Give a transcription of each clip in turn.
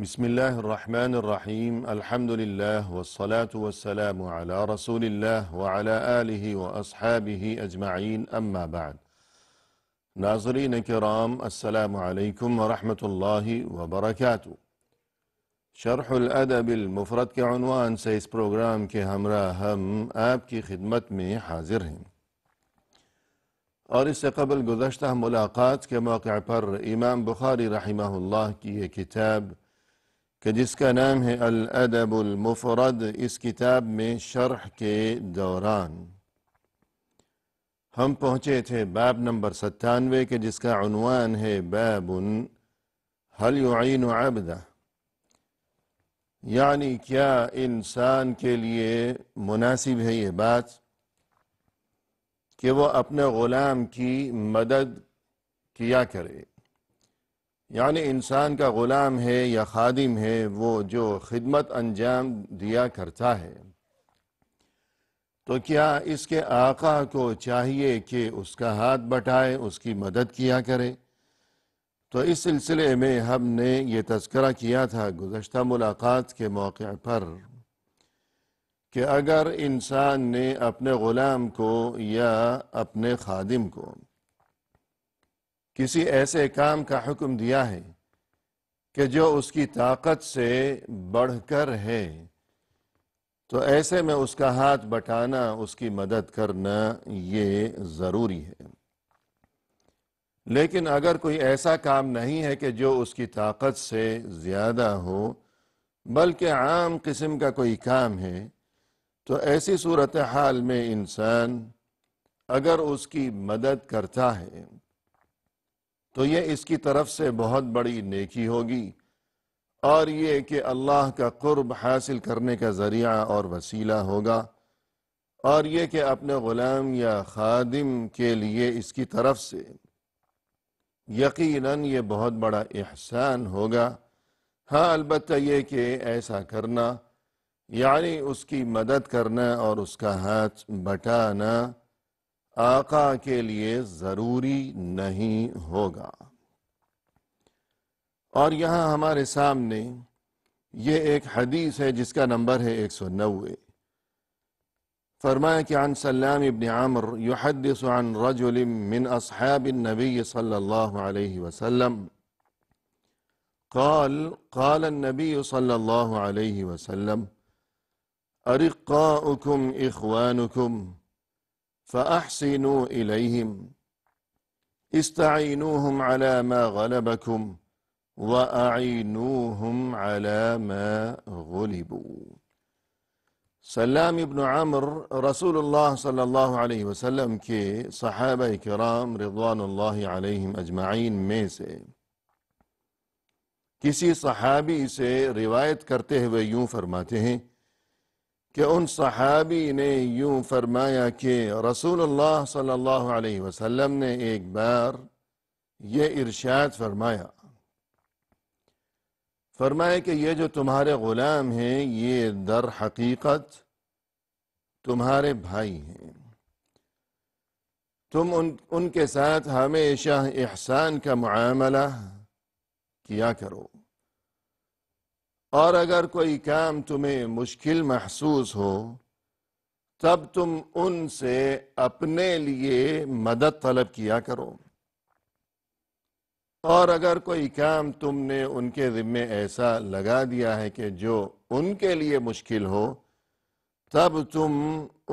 بسم الله الرحمن الرحيم الحمد لله والصلاة والسلام على رسول الله وعلى آله وأصحابه أجمعين أما بعد ناظرین کرام السلام علیکم ورحمۃ اللہ وبرکاتہ۔ شرح الادب المفرد کے عنوان سے اس پروگرام کے ہمراہ ہم آپ کی خدمت میں حاضر ہیں، اور اس سے قبل گزشتہ ملاقات کے موقع پر امام بخاری رحمہ اللہ کی یہ کتاب کہ جس کا نام ہے الادب المفرد، اس کتاب میں شرح کے دوران ہم پہنچے تھے باب نمبر 97 کے جس کا عنوان ہے باب هل يعين عبده، یعنی کیا انسان کے لیے مناسب ہے یہ بات کہ وہ اپنے غلام کی مدد کیا کرے، یعنی انسان کا غلام ہے یا خادم ہے، وہ جو خدمت انجام دیا کرتا ہے، تو کیا اس کے آقا کو چاہیے کہ اس کا ہاتھ بٹائے، اس کی مدد کیا کرے؟ تو اس سلسلے میں ہم نے یہ تذکرہ کیا تھا گزشتہ ملاقات کے موقع پر کہ اگر انسان نے اپنے غلام کو یا اپنے خادم کو کسی ایسے کام کا حکم دیا ہے کہ جو اس کی طاقت سے بڑھ کر ہے، تو ایسے میں اس کا ہاتھ بٹانا، اس کی مدد کرنا یہ ضروری ہے۔ لیکن اگر کوئی ایسا کام نہیں ہے کہ جو اس کی طاقت سے زیادہ ہو، بلکہ عام قسم کا کوئی کام ہے، تو ایسی صورتحال میں انسان اگر اس کی مدد کرتا ہے تو یہ اس کی طرف سے بہت بڑی نیکی ہوگی، اور یہ کہ اللہ کا قرب حاصل کرنے کا ذریعہ اور وسیلہ ہوگا، اور یہ کہ اپنے غلام یا خادم کے لیے اس کی طرف سے یقیناً یہ بہت بڑا احسان ہوگا۔ ہاں، البتہ یہ کہ ایسا کرنا یعنی اس کی مدد کرنا اور اس کا ہاتھ بٹانا آقا کے لیے ضروری نہیں ہوگا۔ اور یہاں ہمارے سامنے یہ ایک حدیث ہے جس کا نمبر ہے 190۔ فرمایا کہ عن سلام ابن عمرو يحدث عن رجل من اصحاب النبي صلى الله عليه وسلم قال النبي صلى الله عليه وسلم أرقاؤكم إخوانكم فأحسنوا إليهم استعينوهم على ما غلبكم وَأَعِينُوهُمْ عَلَى مَا غُلِبُوا۔ سلام ابن عمر رسول اللہ صلی اللہ علیہ وسلم کے صحابہ کرام رضوان اللہ علیہم اجمعین میں سے کسی صحابی سے روایت کرتے ہوئے یوں فرماتے ہیں کہ ان صحابی نے یوں فرمایا کہ رسول اللہ صلی اللہ علیہ وسلم نے ایک بار یہ ارشاد فرمایا کہ یہ جو تمہارے غلام ہیں یہ در حقیقت تمہارے بھائی ہیں، تم ان کے ساتھ ہمیشہ احسان کا معاملہ کیا کرو، اور اگر کوئی کام تمہیں مشکل محسوس ہو تب تم ان سے اپنے لیے مدد طلب کیا کرو، اور اگر کوئی کام تم نے ان کے ذمے ایسا لگا دیا ہے کہ جو ان کے لیے مشکل ہو، تب تم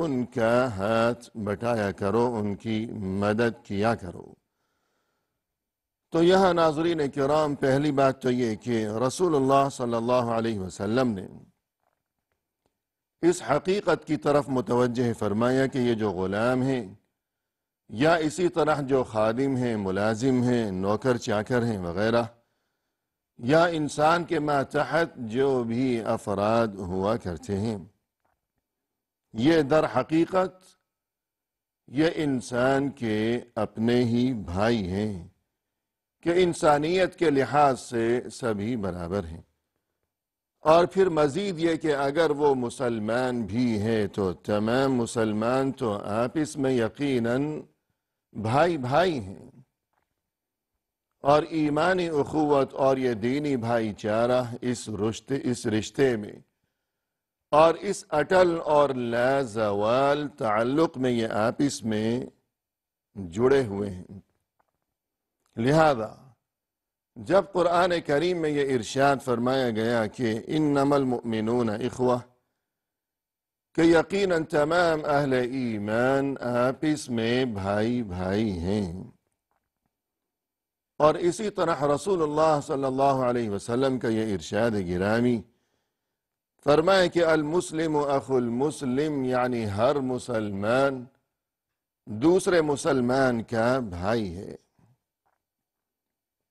ان کا ہاتھ بٹایا کرو، ان کی مدد کیا کرو۔ تو یہاں ناظرین کرام پہلی بات تو یہ کہ رسول اللہ صلی اللہ علیہ وسلم نے اس حقیقت کی طرف متوجہ فرمایا کہ یہ جو غلام ہیں یا اسی طرح جو خادم ہیں، ملازم ہیں، نوکر چاکر ہیں وغیرہ، یا انسان کے ماتحت جو بھی افراد ہوا کرتے ہیں، یہ در حقیقت یہ انسان کے اپنے ہی بھائی ہیں کہ انسانیت کے لحاظ سے سبھی برابر ہیں۔ اور پھر مزید یہ کہ اگر وہ مسلمان بھی ہے تو تمام مسلمان تو آپس میں یقیناً بھائی بھائی ہیں، اور ایمانی اخوت اور یہ دینی بھائی چارہ اس رشتے میں اور اس اٹل اور لا زوال تعلق میں یہ آپس میں جڑے ہوئے ہیں۔ لہذا جب قرآن کریم میں یہ ارشاد فرمایا گیا کہ انما المؤمنون اخوہ، کہ یقیناً تمام اہل ایمان آپس میں بھائی بھائی ہیں، اور اسی طرح رسول اللہ صلی اللہ علیہ وسلم کا یہ ارشاد گرامی فرمایا کہ المسلم اخو المسلم، یعنی ہر مسلمان دوسرے مسلمان کا بھائی ہے۔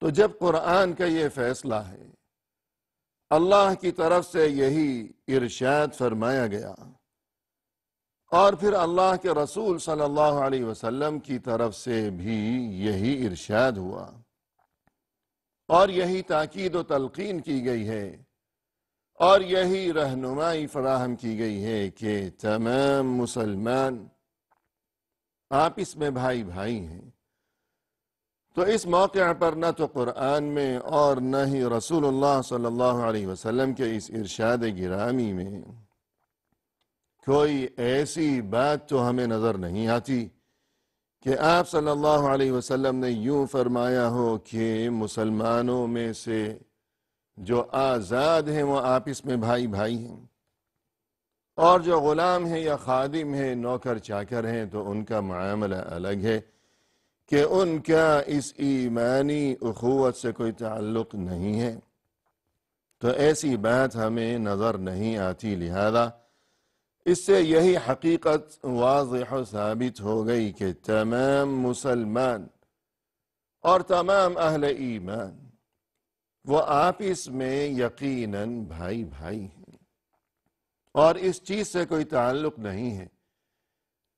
تو جب قرآن کا یہ فیصلہ ہے، اللہ کی طرف سے یہی ارشاد فرمایا گیا، اور پھر اللہ کے رسول صلی اللہ علیہ وسلم کی طرف سے بھی یہی ارشاد ہوا، اور یہی تاکید و تلقین کی گئی ہے، اور یہی رہنمائی فراہم کی گئی ہے کہ تمام مسلمان آپس میں بھائی بھائی ہیں۔ تو اس موقع پر نہ تو قرآن میں اور نہ ہی رسول اللہ صلی اللہ علیہ وسلم کے اس ارشاد گرامی میں کوئی ایسی بات تو ہمیں نظر نہیں آتی کہ آپ صلی اللہ علیہ وسلم نے یوں فرمایا ہو کہ مسلمانوں میں سے جو آزاد ہیں وہ آپس میں بھائی بھائی ہیں، اور جو غلام ہیں یا خادم ہیں، نوکر چاکر ہیں، تو ان کا معاملہ الگ ہے کہ ان کا اس ایمانی اخوت سے کوئی تعلق نہیں ہے۔ تو ایسی بات ہمیں نظر نہیں آتی، لہذا اس سے یہی حقیقت واضح و ثابت ہو گئی کہ تمام مسلمان اور تمام اہل ایمان وہ آپس میں یقیناً بھائی بھائی ہیں، اور اس چیز سے کوئی تعلق نہیں ہے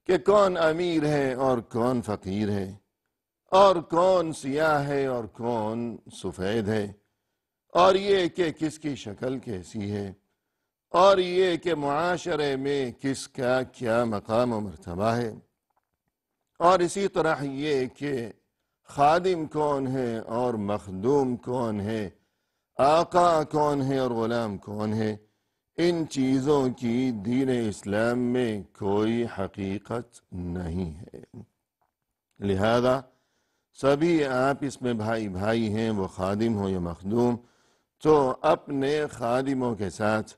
کہ کون امیر ہے اور کون فقیر ہے، اور کون سیاہ ہے اور کون سفید ہے، اور یہ کہ کس کی شکل کیسی ہے، اور یہ کہ معاشرے میں کس کا کیا مقام و مرتبہ ہے، اور اسی طرح یہ کہ خادم کون ہے اور مخدوم کون ہے، آقا کون ہے اور غلام کون ہے۔ ان چیزوں کی دین اسلام میں کوئی حقیقت نہیں ہے، لہذا سبھی آپس میں بھائی بھائی ہیں، وہ خادم ہو یا مخدوم۔ تو اپنے خادموں کے ساتھ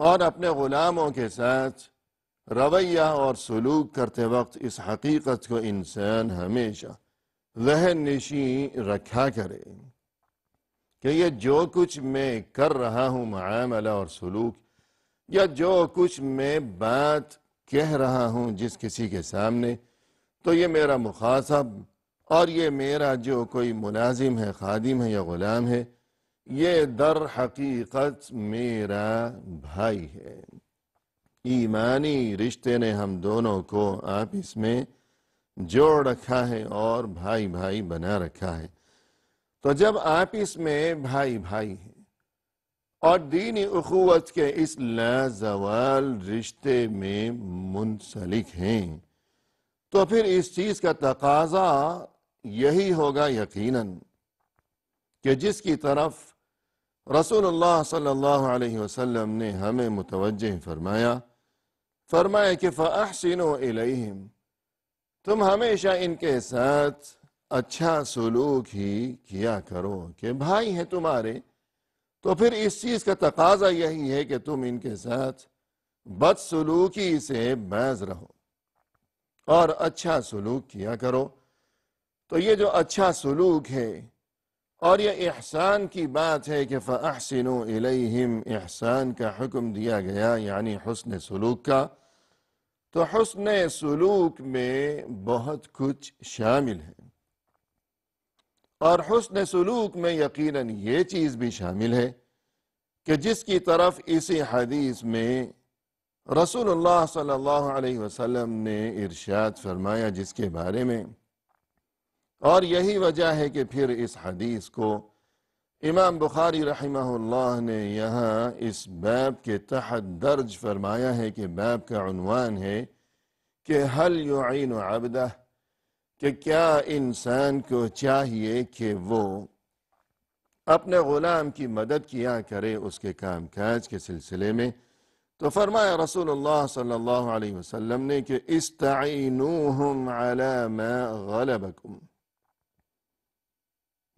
اور اپنے غلاموں کے ساتھ رویہ اور سلوک کرتے وقت اس حقیقت کو انسان ہمیشہ ذہن نشین رکھا کرے کہ یہ جو کچھ میں کر رہا ہوں معاملہ اور سلوک، یا جو کچھ میں بات کہہ رہا ہوں جس کسی کے سامنے، تو یہ میرا مخاطب اور یہ میرا جو کوئی ملازم ہے، خادم ہے یا غلام ہے، یہ در حقیقت میرا بھائی ہے۔ ایمانی رشتے نے ہم دونوں کو آپس میں جوڑ رکھا ہے اور بھائی بھائی بنا رکھا ہے۔ تو جب آپس میں بھائی بھائی ہیں اور دینی اخوت کے اس لازوال رشتے میں منسلک ہیں، تو پھر اس چیز کا تقاضا یہی ہوگا یقیناً کہ جس کی طرف رسول اللہ صلی اللہ علیہ وسلم نے ہمیں متوجہ فرمایا کہ فَأَحْسِنُوا إِلَيْهِمْ، تم ہمیشہ ان کے ساتھ اچھا سلوک ہی کیا کرو کہ بھائی ہیں تمہارے۔ تو پھر اس چیز کا تقاضا یہی ہے کہ تم ان کے ساتھ بد سلوکی سے باز رہو اور اچھا سلوک کیا کرو۔ تو یہ جو اچھا سلوک ہے اور یہ احسان کی بات ہے کہ فَأَحْسِنُوا إِلَيْهِمْ، احسان کا حکم دیا گیا، یعنی حسن سلوک کا۔ تو حسن سلوک میں بہت کچھ شامل ہے، اور حسن سلوک میں یقیناً یہ چیز بھی شامل ہے کہ جس کی طرف اسی حدیث میں رسول اللہ صلی اللہ علیہ وسلم نے ارشاد فرمایا، جس کے بارے میں، اور یہی وجہ ہے کہ پھر اس حدیث کو امام بخاری رحمہ اللہ نے یہاں اس باب کے تحت درج فرمایا ہے کہ باب کا عنوان ہے کہ هل يعین عبدہ، کہ کیا انسان کو چاہیے کہ وہ اپنے غلام کی مدد کیا کرے اس کے کام کاج کے سلسلے میں؟ تو فرمایا رسول اللہ صلی اللہ علیہ وسلم نے کہ استعینوہم علی ما غلبکم،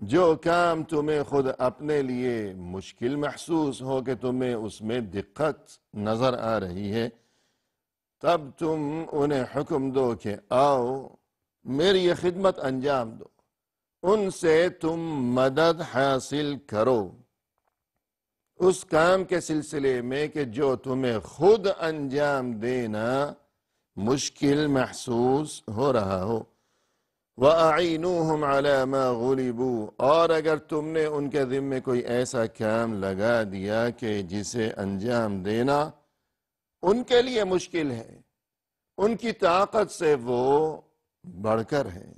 جو کام تمہیں خود اپنے لیے مشکل محسوس ہو کہ تمہیں اس میں دقت نظر آ رہی ہے، تب تم انہیں حکم دو کہ آؤ میری یہ خدمت انجام دو، ان سے تم مدد حاصل کرو اس کام کے سلسلے میں کہ جو تمہیں خود انجام دینا مشکل محسوس ہو رہا ہو۔ وَأَعِينُوهُمْ عَلَى مَا غُلِبُوا، اور اگر تم نے ان کے ذمے کوئی ایسا کام لگا دیا کہ جسے انجام دینا ان کے لیے مشکل ہے، ان کی طاقت سے وہ بڑھ کر ہے،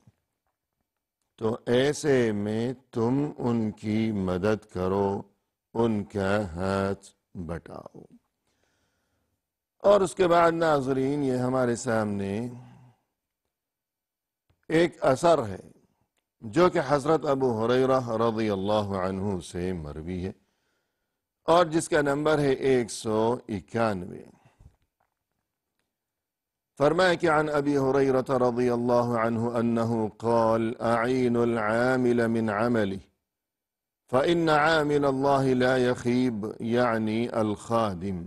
تو ایسے میں تم ان کی مدد کرو، ان کا ہاتھ بٹاؤ۔ اور اس کے بعد ناظرین یہ ہمارے سامنے ایک اثر ہے جو کہ حضرت ابو ہریرہ رضی اللہ عنہ سے مروی ہے اور جس کا نمبر ہے 191۔ فرمایا کہ عن ابی ہریرہ رضی اللہ عنہ انہ قال اعین العامل من عمله فإن عامل اللہ لا يخیب یعنی الخادم۔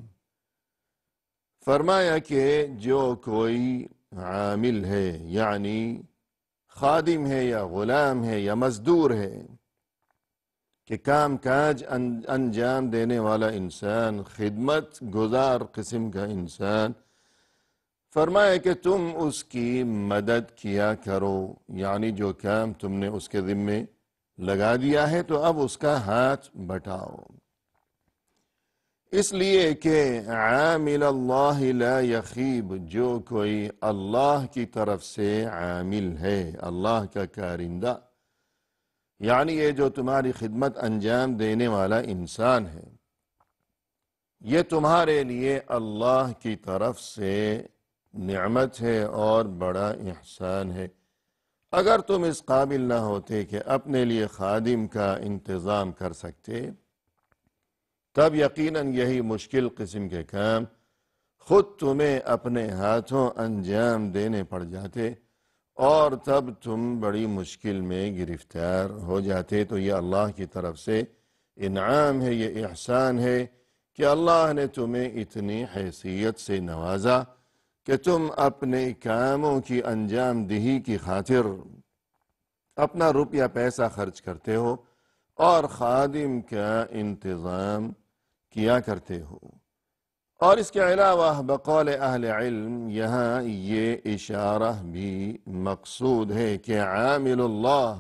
فرمایا کہ جو کوئی عامل ہے یعنی خادم ہے یا غلام ہے یا مزدور ہے کہ کام کاج انجام دینے والا انسان، خدمت گزار قسم کا انسان، فرمایا کہ تم اس کی مدد کیا کرو، یعنی جو کام تم نے اس کے ذمے لگا دیا ہے تو اب اس کا ہاتھ بٹاؤ، اس لیے کہ عامل اللہ لا یخیب، جو کوئی اللہ کی طرف سے عامل ہے، اللہ کا کارندہ، یعنی یہ جو تمہاری خدمت انجام دینے والا انسان ہے، یہ تمہارے لیے اللہ کی طرف سے نعمت ہے اور بڑا احسان ہے۔ اگر تم اس قابل نہ ہوتے کہ اپنے لیے خادم کا انتظام کر سکتے، تب یقیناً یہی مشکل قسم کے کام خود تمہیں اپنے ہاتھوں انجام دینے پڑ جاتے اور تب تم بڑی مشکل میں گرفتار ہو جاتے۔ تو یہ اللہ کی طرف سے انعام ہے، یہ احسان ہے کہ اللہ نے تمہیں اتنی حیثیت سے نوازا کہ تم اپنے کاموں کی انجام دہی کی خاطر اپنا روپیہ پیسہ خرچ کرتے ہو اور خادم کا انتظام کیا کرتے ہو۔ اور اس کے علاوہ بقول اہل علم یہاں یہ اشارہ بھی مقصود ہے کہ عامل اللہ،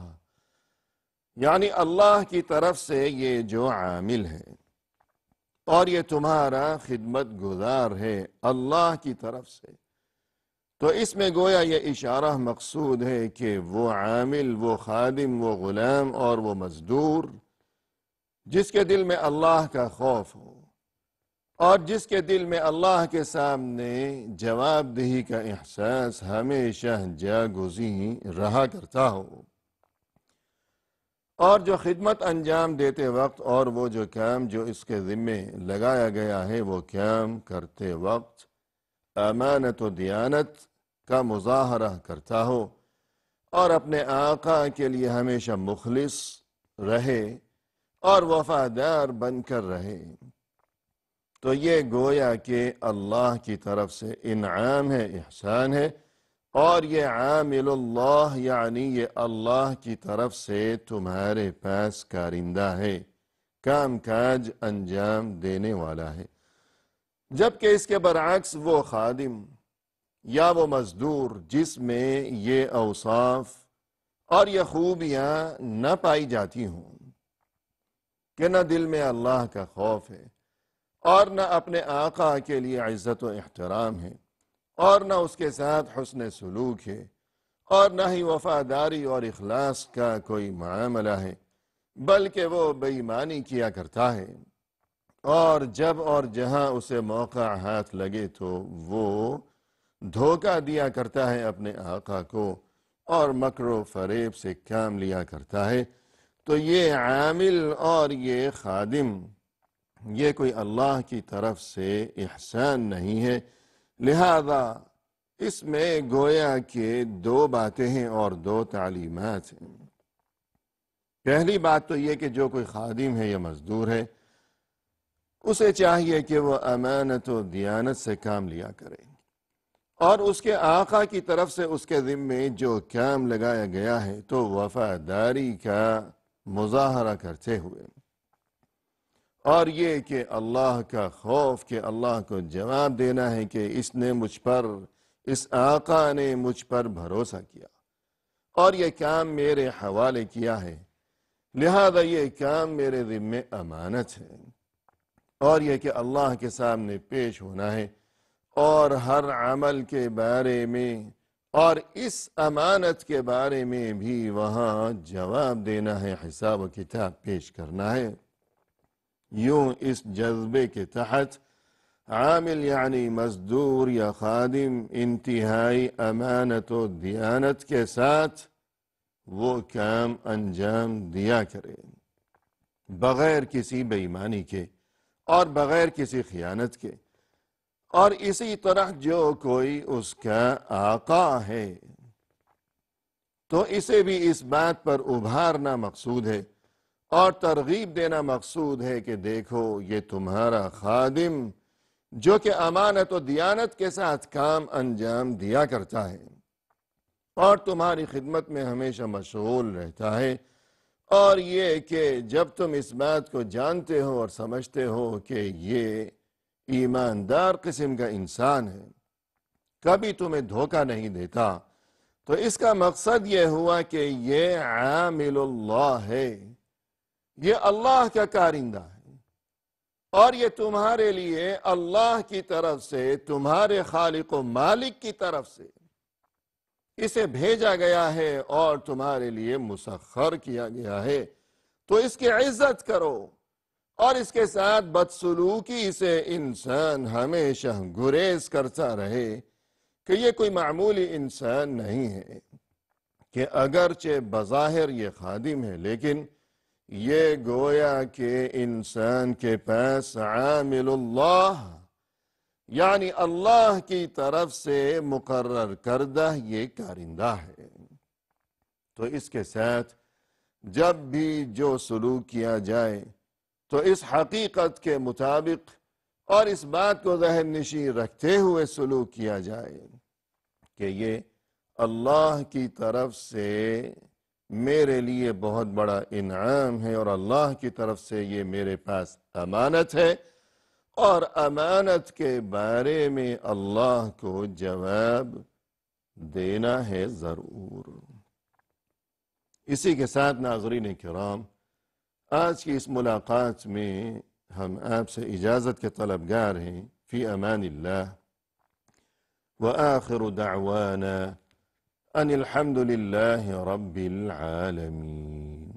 یعنی اللہ کی طرف سے یہ جو عامل ہے اور یہ تمہارا خدمت گزار ہے اللہ کی طرف سے، تو اس میں گویا یہ اشارہ مقصود ہے کہ وہ عامل، وہ خادم، وہ غلام اور وہ مزدور جس کے دل میں اللہ کا خوف ہو اور جس کے دل میں اللہ کے سامنے جواب دہی کا احساس ہمیشہ جاگزیں رہا کرتا ہو، اور جو خدمت انجام دیتے وقت اور وہ جو کام جو اس کے ذمے لگایا گیا ہے وہ کام کرتے وقت امانت و دیانت کا مظاہرہ کرتا ہو اور اپنے آقا کے لیے ہمیشہ مخلص رہے اور وفادار بن کر رہے، تو یہ گویا کہ اللہ کی طرف سے انعام ہے، احسان ہے، اور یہ عامل اللہ یعنی یہ اللہ کی طرف سے تمہارے پاس کارندہ ہے، کام کاج انجام دینے والا ہے۔ جبکہ اس کے برعکس وہ خادم یا وہ مزدور جس میں یہ اوصاف اور یہ خوبیاں نہ پائی جاتی ہوں کہ نہ دل میں اللہ کا خوف ہے اور نہ اپنے آقا کے لیے عزت و احترام ہے اور نہ اس کے ساتھ حسن سلوک ہے اور نہ ہی وفاداری اور اخلاص کا کوئی معاملہ ہے، بلکہ وہ بے ایمانی کیا کرتا ہے اور جب اور جہاں اسے موقع ہاتھ لگے تو وہ دھوکہ دیا کرتا ہے اپنے آقا کو اور مکر و فریب سے کام لیا کرتا ہے، تو یہ عامل اور یہ خادم یہ کوئی اللہ کی طرف سے احسان نہیں ہے۔ لہذا اس میں گویا کہ دو باتیں ہیں اور دو تعلیمات ہیں۔ پہلی بات تو یہ کہ جو کوئی خادم ہے یا مزدور ہے، اسے چاہیے کہ وہ امانت و دیانت سے کام لیا کرے، اور اس کے آقا کی طرف سے اس کے ذمے جو کام لگایا گیا ہے تو وفاداری کا مظاہرہ کرتے ہوئے، اور یہ کہ اللہ کا خوف کہ اللہ کو جواب دینا ہے کہ اس نے مجھ پر، اس آقا نے مجھ پر بھروسہ کیا اور یہ کام میرے حوالے کیا ہے، لہذا یہ کام میرے ذمے امانت ہے، اور یہ کہ اللہ کے سامنے پیش ہونا ہے اور ہر عمل کے بارے میں اور اس امانت کے بارے میں بھی وہاں جواب دینا ہے، حساب و کتاب پیش کرنا ہے۔ یوں اس جذبے کے تحت عامل یعنی مزدور یا خادم انتہائی امانت و دیانت کے ساتھ وہ کام انجام دیا کرے، بغیر کسی بے ایمانی کے اور بغیر کسی خیانت کے۔ اور اسی طرح جو کوئی اس کا آقا ہے تو اسے بھی اس بات پر ابھارنا مقصود ہے اور ترغیب دینا مقصود ہے کہ دیکھو یہ تمہارا خادم جو کہ امانت و دیانت کے ساتھ کام انجام دیا کرتا ہے اور تمہاری خدمت میں ہمیشہ مشغول رہتا ہے، اور یہ کہ جب تم اس بات کو جانتے ہو اور سمجھتے ہو کہ یہ ایماندار قسم کا انسان ہے، کبھی تمہیں دھوکہ نہیں دیتا، تو اس کا مقصد یہ ہوا کہ یہ عامل اللہ ہے، یہ اللہ کا کارندہ ہے، اور یہ تمہارے لیے اللہ کی طرف سے، تمہارے خالق و مالک کی طرف سے اسے بھیجا گیا ہے اور تمہارے لیے مسخر کیا گیا ہے، تو اس کی عزت کرو، اور اس کے ساتھ بدسلوکی سے انسان ہمیشہ گریز کرتا رہے کہ یہ کوئی معمولی انسان نہیں ہے، کہ اگرچہ بظاہر یہ خادم ہے لیکن یہ گویا کہ انسان کے پاس عامل اللہ یعنی اللہ کی طرف سے مقرر کردہ یہ کارندہ ہے۔ تو اس کے ساتھ جب بھی جو سلوک کیا جائے تو اس حقیقت کے مطابق اور اس بات کو ذہن نشین رکھتے ہوئے سلوک کیا جائے کہ یہ اللہ کی طرف سے میرے لیے بہت بڑا انعام ہے اور اللہ کی طرف سے یہ میرے پاس امانت ہے، اور امانت کے بارے میں اللہ کو جواب دینا ہے ضرور۔ اسی کے ساتھ ناظرین کرام، آج کی اس ملاقات میں ہم آپ سے اجازت کے طلبگار ہیں۔ فی امان اللہ، وآخر دعوانا ان الحمد للہ رب العالمین۔